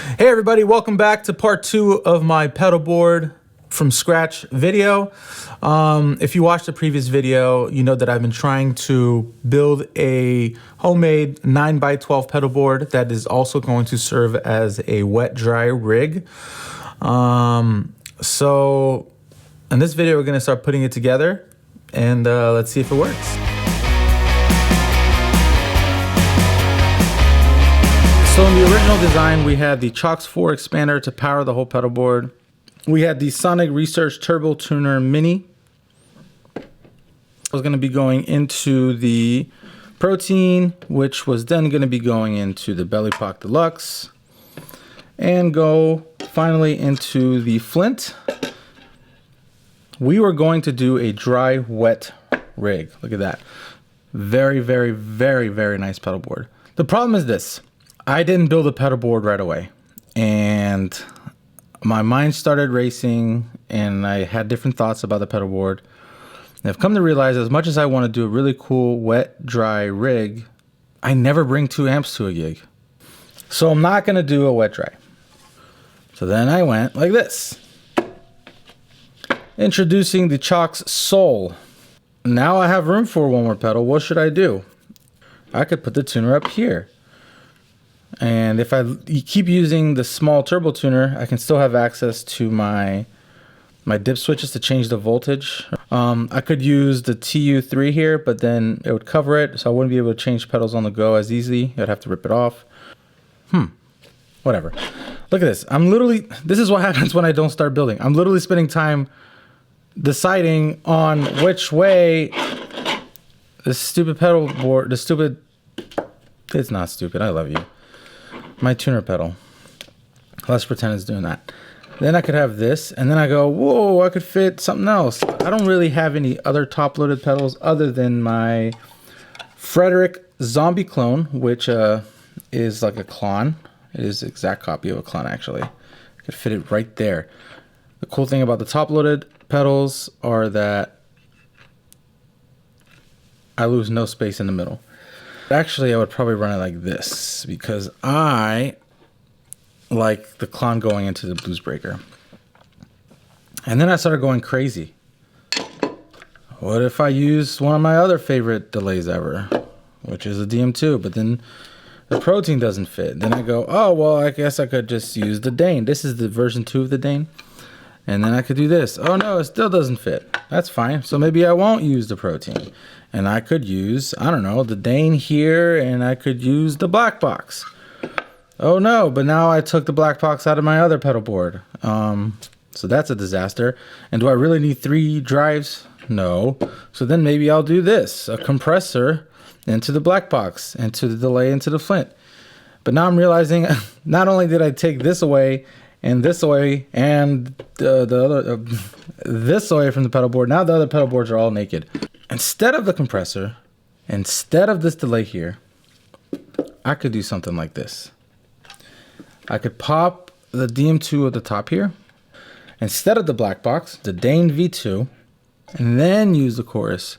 Hey everybody, welcome back to part 2 of my pedal board from scratch video. If you watched the previous video, you know that I've been trying to build a homemade 9x12 pedal board that is also going to serve as a wet-dry rig. So in this video, we're going to start putting it together and let's see if it works. So in the original design, we had the Chox 4 expander to power the whole pedal board. We had the Sonic Research Turbo Tuner Mini. It was going to be going into the Protein, which was then going to be going into the Belle Epoch Deluxe, and go finally into the Flint. We were going to do a dry wet rig. Look at that. Very, very, very, very nice pedal board. The problem is this. I didn't build a pedal board right away, and my mind started racing and I had different thoughts about the pedal board. And I've come to realize, as much as I want to do a really cool wet dry rig, I never bring 2 amps to a gig. So I'm not going to do a wet dry. So then I went like this. Introducing the Chox Soul. Now I have room for one more pedal. What should I do? I could put the tuner up here. And if I keep using the small turbo tuner, I can still have access to my dip switches to change the voltage. I could use the TU3 here, but then it would cover it, so I wouldn't be able to change pedals on the go as easily. I'd have to rip it off. Whatever. Look at this. This is what happens when I don't start building. I'm literally spending time deciding on which way the stupid pedal board, it's not stupid, I love you. My tuner pedal. Let's pretend it's doing that. Then I could have this, and then I go, whoa, I could fit something else. I don't really have any other top-loaded pedals other than my Frederick Zombie clone, which is like a clone. It is an exact copy of a clone, actually. I could fit it right there. The cool thing about the top-loaded pedals are that I lose no space in the middle. Actually, I would probably run it like this because I like the clone going into the blues breaker. And then I started going crazy. What if I use one of my other favorite delays ever, which is a DM2, but then the Protein doesn't fit. Then I go, oh, well, I guess I could just use the Dane. This is the version 2 of the Dane. And then I could do this. Oh, no, it still doesn't fit. That's fine. So maybe I won't use the Protein. And I could use, I don't know, the Dane here, and I could use the black box. Oh no, but now I took the black box out of my other pedal board. So that's a disaster. And do I really need 3 drives? No. So then maybe I'll do this, a compressor into the black box, and to the delay into the Flint. But now I'm realizing not only did I take this away, and this away, and the other this away from the pedal board, now the other pedal boards are all naked. Instead of the compressor, instead of this delay here, I could do something like this. I could pop the DM2 at the top here, instead of the black box, the Dane V2, and then use the chorus.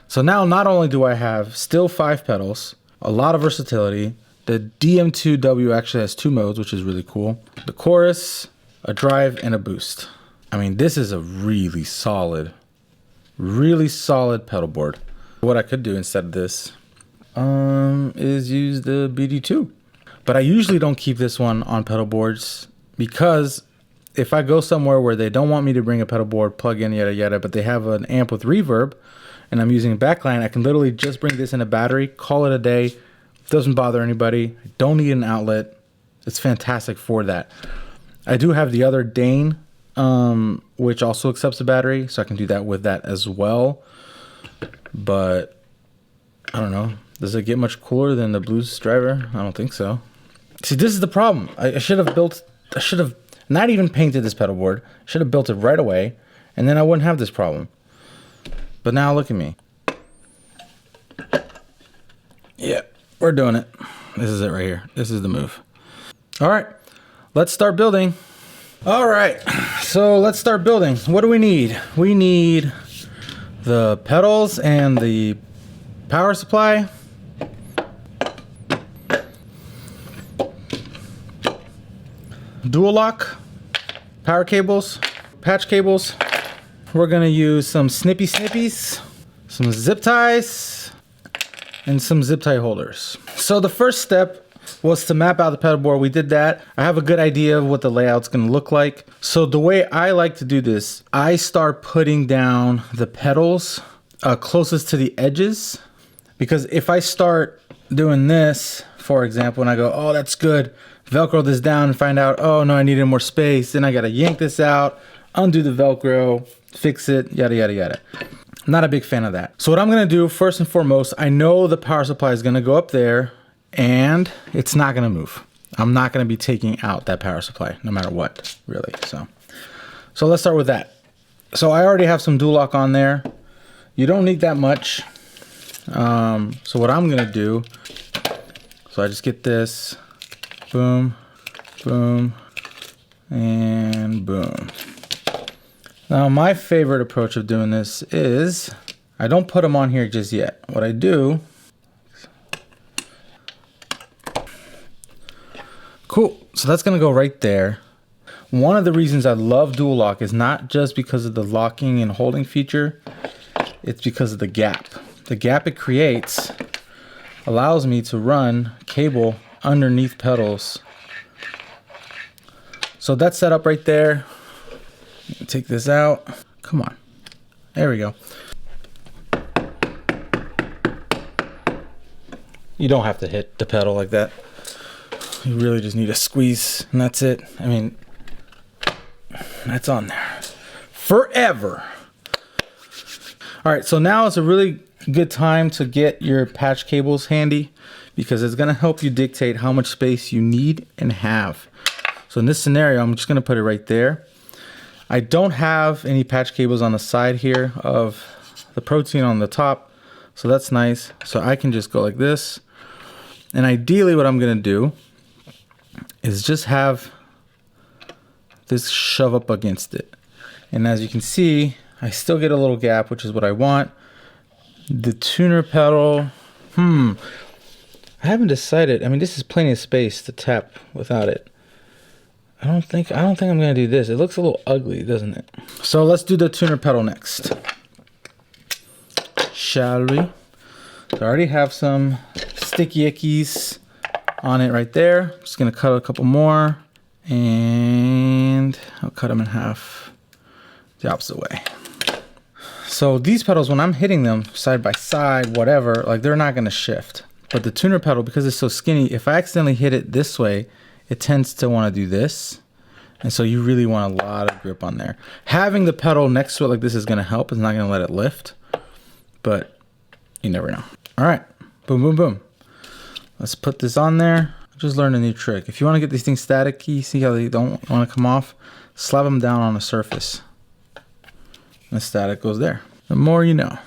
So now not only do I have still 5 pedals, a lot of versatility, the DM2W actually has 2 modes, which is really cool. The chorus, a drive, and a boost. I mean, this is a really solid pedal board. What I could do instead of this is use the BD2. But I usually don't keep this one on pedal boards because if I go somewhere where they don't want me to bring a pedal board, plug in, yada yada, but they have an amp with reverb and I'm using a backline, I can literally just bring this in a battery, call it a day. Doesn't bother anybody. I don't need an outlet. It's fantastic for that. I do have the other Dane, which also accepts a battery, so I can do that with that as well. But I don't know. Does it get much cooler than the blues driver? I don't think so. See, this is the problem. I should have not even painted this pedal board. I should have built it right away, and then I wouldn't have this problem. But now look at me. Yeah, we're doing it. This is it right here. This is the move. All right, let's start building. All right, so let's start building. What do we need? We need the pedals and the power supply. dual lock power cables, patch cables. We're gonna use some snippies, some zip ties, and some zip tie holders. So the first step was to map out the pedal board. We did that. I have a good idea of what the layout's gonna look like. So the way I like to do this, I start putting down the pedals closest to the edges, because if I start doing this, for example, and I go, oh, that's good, Velcro this down and find out, oh no, I needed more space, then I gotta yank this out, undo the Velcro, fix it, yada, yada, yada. I'm not a big fan of that. So what I'm gonna do, first and foremost, I know the power supply is gonna go up there and it's not gonna move. I'm not gonna be taking out that power supply, no matter what, really. So let's start with that. So I already have some dual lock on there. You don't need that much. So what I'm gonna do, so I just get this, boom, boom, and boom. Now my favorite approach of doing this is, I don't put them on here just yet. What I do, cool, so that's gonna go right there. One of the reasons I love dual lock is not just because of the locking and holding feature, it's because of the gap. The gap it creates allows me to run cable underneath pedals. So that's set up right there. Take this out. Come on. There we go. You don't have to hit the pedal like that. You really just need a squeeze and that's it. I mean, that's on there forever. All right, so now is a really good time to get your patch cables handy, because it's gonna help you dictate how much space you need and have. So in this scenario, I'm just gonna put it right there. I don't have any patch cables on the side here of the protein on the top, so that's nice. So I can just go like this. And ideally what I'm gonna do is just have this shove up against it. And as you can see, I still get a little gap, which is what I want. The tuner pedal, I haven't decided. I mean, this is plenty of space to tap without it. I don't think I'm gonna do this. It looks a little ugly, doesn't it? So let's do the tuner pedal next, shall we? So I already have some sticky ickies on it right there. I'm just gonna cut a couple more, and I'll cut them in half the opposite way. So these pedals, when I'm hitting them side by side, whatever, like they're not gonna shift. But the tuner pedal, because it's so skinny, if I accidentally hit it this way, it tends to wanna do this. And so you really want a lot of grip on there. Having the pedal next to it like this is gonna help. It's not gonna let it lift, but you never know. All right, boom, boom, boom. Let's put this on there. Just learn a new trick. If you wanna get these things staticky, see how they don't wanna come off, slap them down on a surface. The static goes there. The more you know.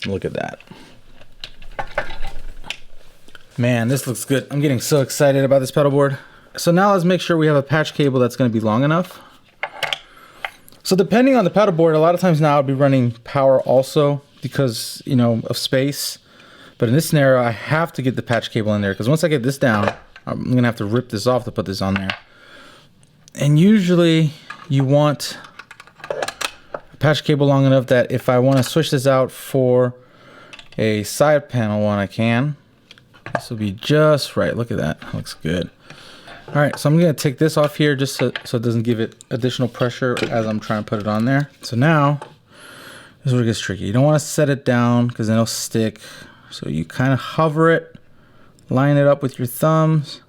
Look at that. Man, this looks good. I'm getting so excited about this pedal board. So now let's make sure we have a patch cable that's gonna be long enough. So depending on the pedal board, a lot of times now I'll be running power also because, you know, of space. But in this scenario, I have to get the patch cable in there, because once I get this down, I'm gonna have to rip this off to put this on there. And usually you want patch cable long enough that if I want to switch this out for a side panel one, I can. This will be just right. Look at that. Looks good. All right, so I'm going to take this off here just so it doesn't give it additional pressure as I'm trying to put it on there. So now, this is where it gets tricky. You don't want to set it down because then it'll stick. So you kind of hover it, line it up with your thumbs,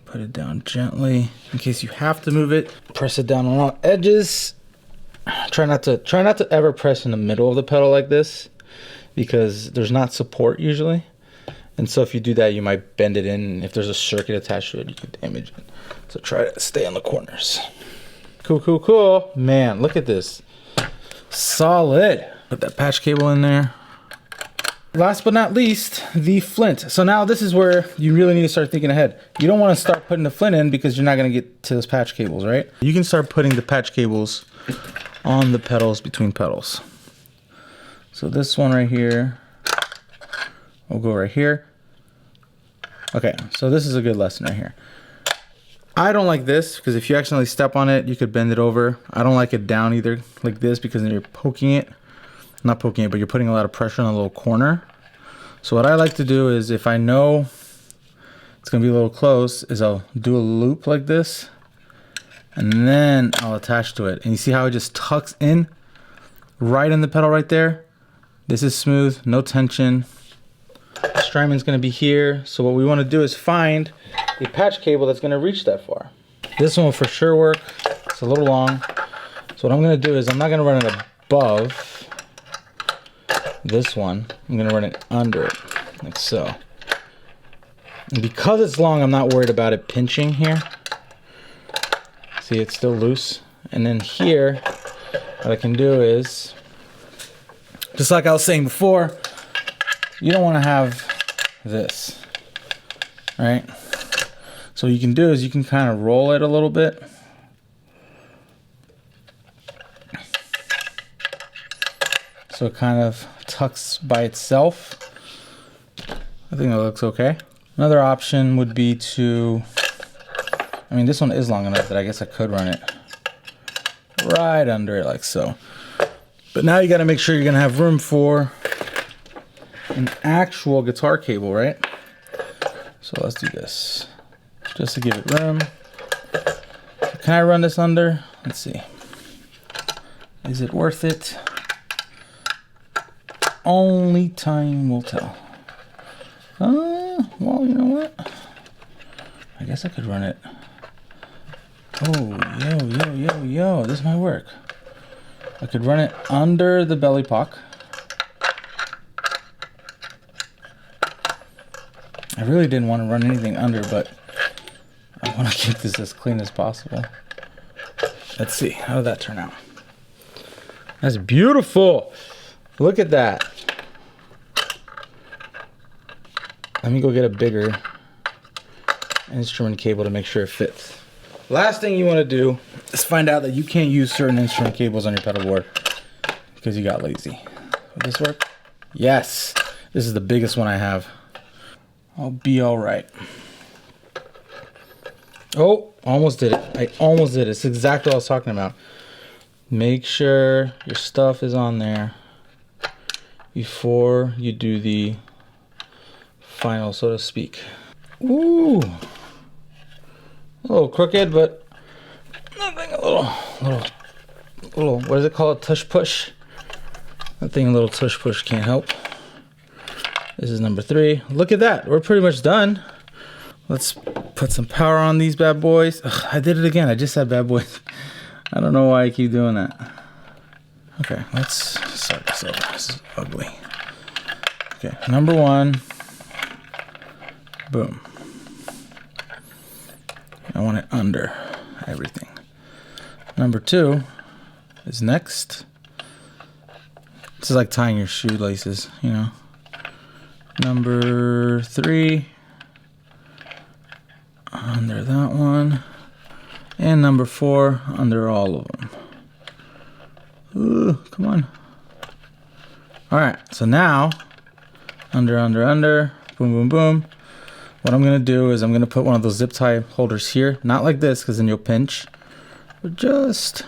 put it down gently in case you have to move it. Press it down on all edges. Try not to ever press in the middle of the pedal like this, because there's not support usually, and so if you do that you might bend it in, and if there's a circuit attached to it you could damage it. So try to stay on the corners. Cool, cool, cool. Man, look at this. Solid. Put that patch cable in there. Last but not least, the Flint. So now this is where you really need to start thinking ahead. You don't want to start putting the Flint in because you're not going to get to those patch cables, right? You can start putting the patch cables on the pedals between pedals. So this one right here will go right here. Okay, so this is a good lesson right here. I don't like this because if you accidentally step on it, you could bend it over. I don't like it down either like this because then you're poking it. Not poking it, but you're putting a lot of pressure on the little corner. So what I like to do is if I know it's gonna be a little close, is I'll do a loop like this and then I'll attach to it. And you see how it just tucks in right in the pedal right there? This is smooth, no tension. Stryming's gonna be here. So what we wanna do is find a patch cable that's gonna reach that far. This one will for sure work. It's a little long. So what I'm gonna do is I'm not gonna run it above this one. I'm gonna run it under it, like so. And because it's long, I'm not worried about it pinching here. See, it's still loose. And then here, what I can do is, just like I was saying before, you don't wanna have this, right? So what you can do is you can kind of roll it a little bit. So it kind of tucks by itself. I think that looks okay. Another option would be to, I mean, this one is long enough that I guess I could run it right under it like so. But now you got to make sure you're going to have room for an actual guitar cable, right? So let's do this just to give it room. Can I run this under? Let's see. Is it worth it? Only time will tell. Well, you know what? I guess I could run it. Oh, yo, this might work. I could run it under the Belle Epoch. I really didn't want to run anything under, but I want to keep this as clean as possible. Let's see, how did that turn out? That's beautiful. Look at that. Let me go get a bigger instrument cable to make sure it fits. Last thing you want to do is find out that you can't use certain instrument cables on your pedal board because you got lazy. Will this work? Yes. This is the biggest one I have. I'll be all right. Oh, almost did it. I almost did it. It's exactly what I was talking about. Make sure your stuff is on there before you do the final, so to speak. Ooh, a little crooked, but nothing. A little. What is it called? Tush push. I think a little tush push can't help. This is number 3. Look at that. We're pretty much done. Let's put some power on these bad boys. Ugh, I did it again. I just said bad boys. I don't know why I keep doing that. Okay, let's start this over. This is ugly. Okay, number 1. Boom. I want it under everything. Number 2 is next. This is like tying your shoelaces, you know. Number 3. Under that one. And number 4 under all of them. Ooh, come on. Alright, so now, under, boom, boom, boom. What I'm going to do is I'm going to put one of those zip tie holders here. Not like this, because then you'll pinch. But just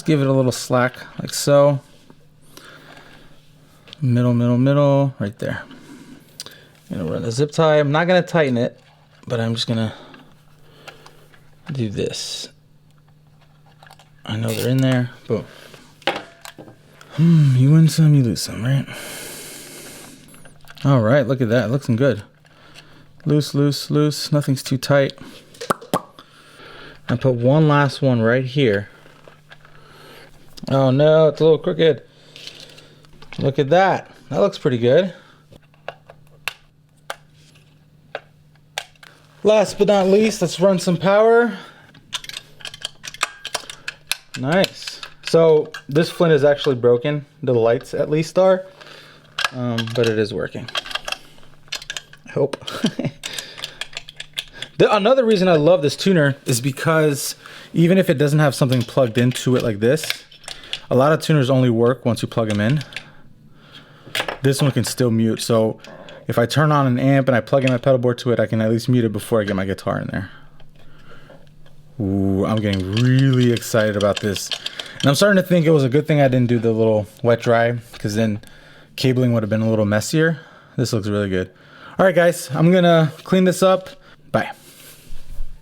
give it a little slack, like so. Middle, right there. I'm going to run the zip tie. I'm not going to tighten it, but I'm just going to do this. I know they're in there. Boom. You win some, you lose some, right? All right, look at that. Looking good. Loose. Nothing's too tight. I put one last one right here. Oh no, it's a little crooked. Look at that. That looks pretty good. Last but not least, let's run some power. Nice. So this Flint is actually broken. The lights at least are, but it is working. I hope. Another reason I love this tuner is because even if it doesn't have something plugged into it like this, a lot of tuners only work once you plug them in. This one can still mute, so if I turn on an amp and I plug in my pedal board to it, I can at least mute it before I get my guitar in there. Ooh, I'm getting really excited about this. And I'm starting to think it was a good thing I didn't do the little wet dry, because then cabling would have been a little messier. This looks really good. All right, guys, I'm gonna clean this up. Bye.